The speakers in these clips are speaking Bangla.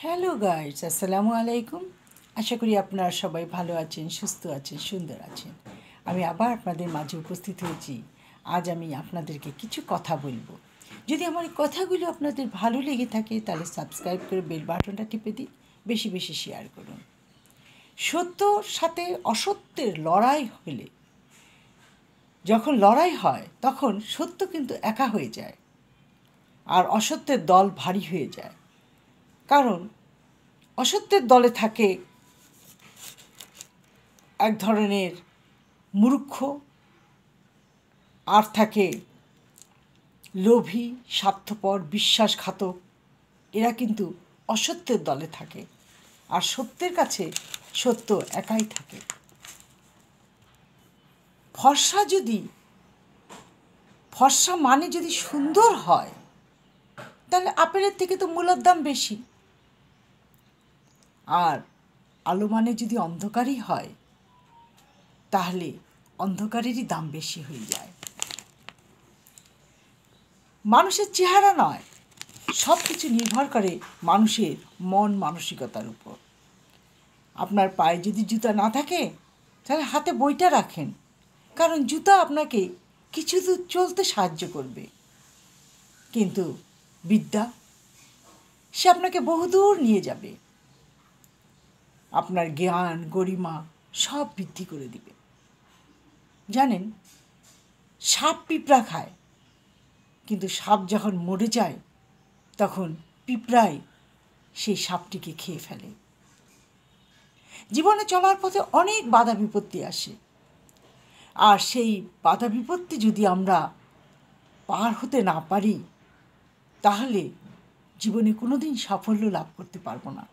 হ্যালো গাইস, আসসালামু আলাইকুম। আশা করি আপনারা সবাই ভালো আছেন, সুস্থ আছেন, সুন্দর আছেন। আমি আবার আপনাদের মাঝে উপস্থিত হয়েছি। আজ আমি আপনাদেরকে কিছু কথা বলবো। যদি আমার এই কথাগুলো আপনাদের ভালো লেগে থাকে তাহলে সাবস্ক্রাইব করে বেল বাটনটা টিপে দিন, বেশি বেশি শেয়ার করুন। সত্যর সাথে অসত্যের লড়াই হলে, যখন লড়াই হয় তখন সত্য কিন্তু একা হয়ে যায় আর অসত্যের দল ভারী হয়ে যায়। কারণ অসত্যের দলে থাকে এক ধরনের মূর্খ, আর থাকে লোভী, স্বার্থপর, বিশ্বাসঘাতক। এরা কিন্তু অসত্যের দলে থাকে, আর সত্যের কাছে সত্য একাই থাকে। ফর্সা মানে যদি সুন্দর হয় তাহলে আপেলের থেকে তো মূলার দাম বেশি। আর আলো মানে যদি অন্ধকারই হয় তাহলে অন্ধকারেরই দাম বেশি হয়ে যায়। মানুষের চেহারা নয়, সব কিছু নির্ভর করে মানুষের মন মানসিকতার উপর। আপনার পায়ে যদি জুতা না থাকে তাহলে হাতে বইটা রাখেন, কারণ জুতা আপনাকে কিছু দূর চলতে সাহায্য করবে, কিন্তু বিদ্যা সে আপনাকে বহুদূর নিয়ে যাবে। আপনার জ্ঞান গরিমা সব বৃদ্ধি করে দিবে। জানেন, সাপ পিঁপড়া খায়, কিন্তু সাপ যখন মরে যায় তখন পিঁপড়াই সেই সাপটিকে খেয়ে ফেলে। জীবনে চলার পথে অনেক বাধা বিপত্তি আসে, আর সেই বাধা বিপত্তি যদি আমরা পার হতে না পারি তাহলে জীবনে কোনো দিন সাফল্য লাভ করতে পারবো না।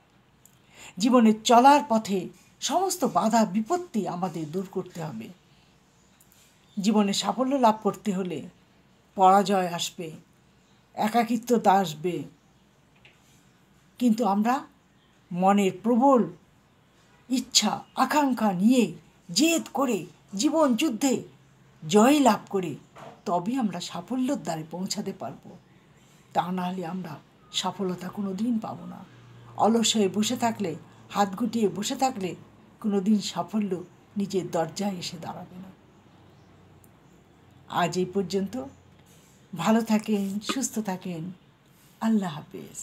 জীবনে চলার পথে সমস্ত বাধা বিপত্তি আমাদের দূর করতে হবে। জীবনে সাফল্য লাভ করতে হলে পরাজয় আসবে, একাকিত্বতা আসবে, কিন্তু আমরা মনের প্রবল ইচ্ছা আকাঙ্ক্ষা নিয়ে জেদ করে জীবন যুদ্ধে জয় লাভ করে তবে আমরা সাফল্যের দ্বারে পৌঁছাতে পারব। তা নাহলে আমরা সফলতা কোনো দিন পাবো না। অলস হয়ে বসে থাকলে, হাত গুটিয়ে বসে থাকলে কোনো দিন সাফল্য নিজের দরজায় এসে দাঁড়াবে না। আজ এই পর্যন্ত। ভালো থাকেন, সুস্থ থাকেন। আল্লাহ হাফেজ।